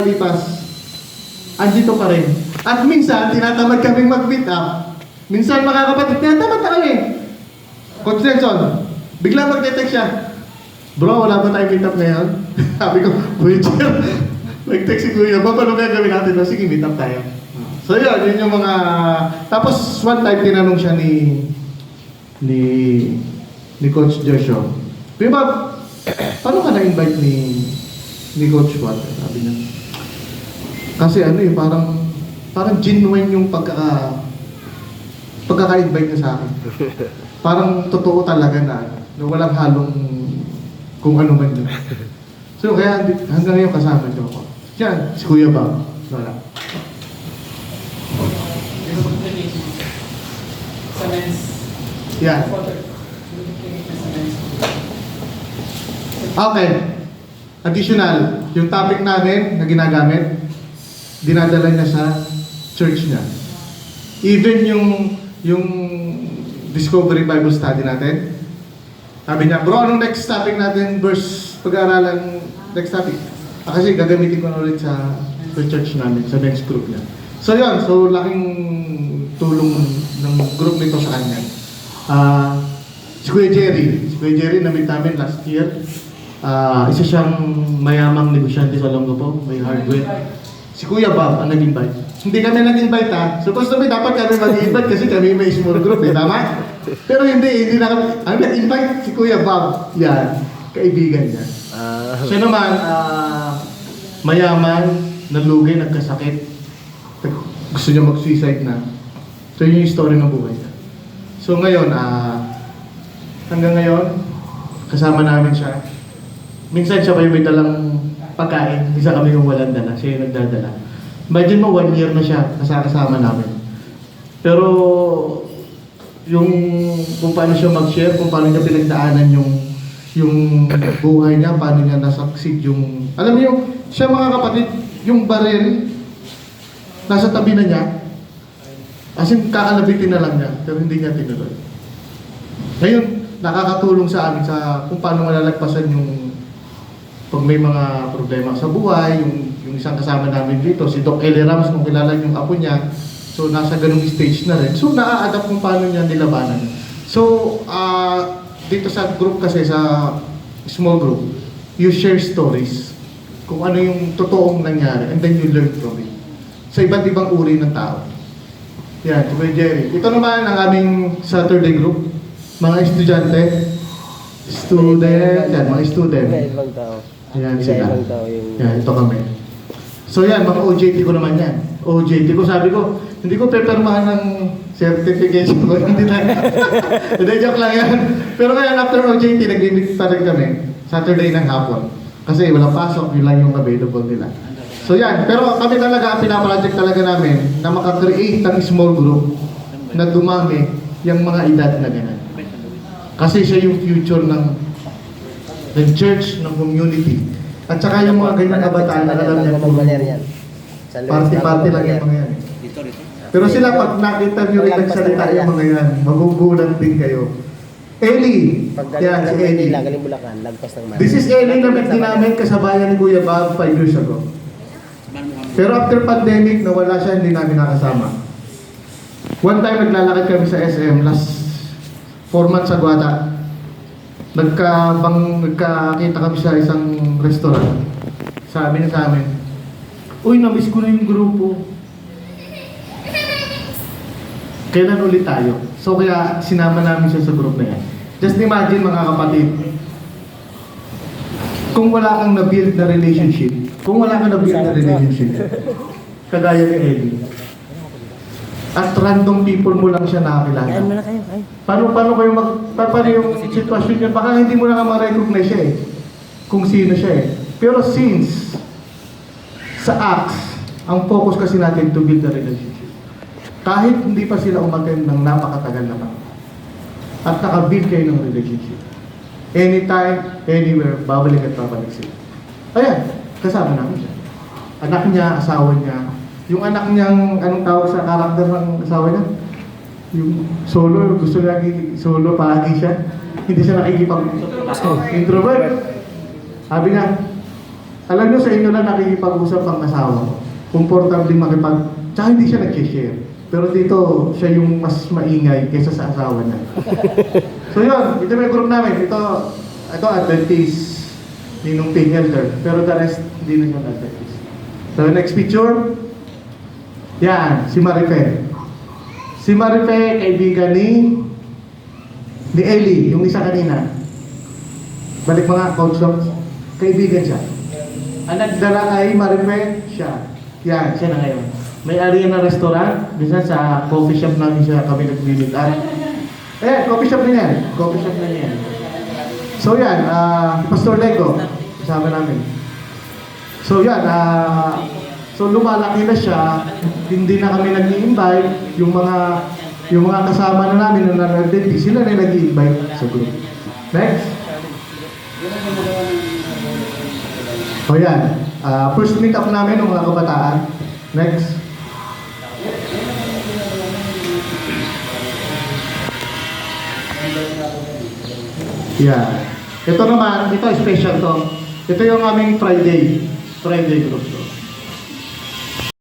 lipas, andito pa rin. At minsan, tinatamad kaming mag-meet up. Minsan, mga kapatid, tinatamad na kami. Coach Nelson, bigla magte-text siya. Bro, wala ba tayo meet up ngayon? Sabi ko, Witcher, nag-text si Kuya, ba, paano gagawin natin? No, sige, meet up tayo. So yun yung mga... Tapos one time, tinanong siya ni Coach Joshua. Di ba, paano ka na-invite ni Coach Watt? Sabi niya. Kasi ano eh, parang genuine yung pagkaka-invite niya sa akin. Parang totoo talaga na walang halong kung ano man yun. So kaya hanggang ngayon kasama niyo ako. Yan, si Kuya ba? Wala. Sa men's. Yan. Okay. Additional, yung topic namin na ginagamit, dinadala niya sa church niya. Even yung Discovery Bible Study natin, sabi niya, bro, anong next topic natin? Verse, pag-aaralan, next topic. Kasi gagamitin ko na ulit sa church namin, sa next group niya. So yun, so laking tulong ng group nito sa kanya. Si Kuya Jerry, na-meet namin last year. Isa siyang mayamang negosyante sa Longopo, may hardware. Si Kuya Bob ang nag-invite. Hindi kami nag-invite ha. Supposed to be dapat kami mag-invite kasi kami may small group eh, tama? Pero hindi na kami. Ang nag-invite si Kuya Bob. Yan, kaibigan niya. Siya naman, mayaman, nalugay, nagkasakit. Gusto niya mag-suicide na. So yun yung story ng buhay niya. So ngayon, hanggang ngayon, kasama namin siya. Minsan siya pa yung may dalang pagkain, isa kami yung walang dala, siya yung nagdadala. Imagine mo, 1 year na siya kasama namin. Pero, yung kung paano siya mag-share, kung paano niya pinagdaanan yung buhay niya, paano niya nasaksid yung... Alam niyo, siya mga kapatid, yung baril, nasa tabi na niya, as in, kakalabitin na lang niya, pero hindi niya tinuloy. Ngayon, nakakatulong sa amin sa kung paano malalagpasan yung pag may mga problema sa buhay, yung isang kasama namin dito, si Doc Eli Rams, kung kilala yung apo niya, so nasa ganung stage na rin. So na-adapt kung paano niya nilabanan. So, dito sa group kasi, sa small group, you share stories kung ano yung totoong nangyari and then you learn from it. Sa iba't ibang uri ng tao. Yan, si Kuya Jerry. Ito naman ang aming Saturday group. Mga estudyante, yan, mga student. Ibang tao. Yan sila. Ibang tao yung... Yan, ito kami. So yan, mga OJT ko naman yan. OJT ko, sabi ko, hindi ko pepermahan ng certification ko. Hindi na. Hindi, joke lang yan. Pero ngayon, after OJT, nag-meet pa rin kami. Saturday ng hapon. Kasi walang pasok, yun lang yung available nila. So yan, pero kami talaga, pinaproject talaga namin na makakreate ng small group na dumami yung mga edad na ganyan. Kasi siya yung future ng church, ng community. At saka yung mga ganyan kabataan, alam niya, party-party lang yung mga yan. Pero sila, pag nakita nyo rin nagsalita yung mga yan, magugulat din kayo. Eli, yan si Eli. This is Eli na meet din namin kasabayan ni Kuya Bob 5 years ago. Pero after pandemic, nawala siya, hindi namin nakasama. One time, naglalakad kami sa SM, last 4 months ago ata. Nagkakita kami sa isang restaurant. Sabi niya sa amin, uy, namiss ko na yung grupo. Kailan ulit tayo? So kaya sinama namin siya sa group na yan. Just imagine mga kapatid, kung wala kang na-build na relationship, kagaya ni Eddie, at random people mo lang siya nakakilala. Paano kayo paano yung sitwasyon niya? Baka hindi mo na ma-recognize siya eh. Kung sino siya eh. Pero since sa Acts, ang focus kasi natin to build a relationship. Kahit hindi pa sila umattend ng napakatagal na pa. At naka-build kayo ng relationship. Anytime, anywhere, babalik at babalik sila. Ayan, kasama namin siya. Anak niya, asawa niya, yung anak niyang, anong tawag sa karakter ng asawa niya? Yung solo, gusto niya solo, palagi siya. Hindi siya nakikipag-introvert. Sabi niya, Alam nyo, sa inyo lang nakikipag-usap ang asawa ko. Comfortable tsaka hindi siya nag-share. Pero dito, siya yung mas maingay kaysa sa asawa niya. So yun, ito may group namin. Ito Adventist, Ninong Pink Elder. Pero the rest, hindi na siya Adventist. So next picture. Yan, si Marife. Si Marife, kaibigan ni Eli, yung isa kanina. Balik mga coach dogs. Kaibigan siya. Ang nagdala kay Marife, siya. Yan, siya na ngayon. May-ari na restaurant. Minsan sa coffee shop namin siya kami nag-meet. Coffee shop na yan. Coffee shop na yan. So yan, Pastor Lego, kasama namin. So yan, so lumalaki na siya. Hindi na kami nag-i-invite. Yung mga kasama na namin na nag-identity, sila na nag-i-invite sa group. Next. So yan, first meet up namin ng mga kabataan. Next. Yeah. Ito naman, ito special to. Ito yung aming Friday group.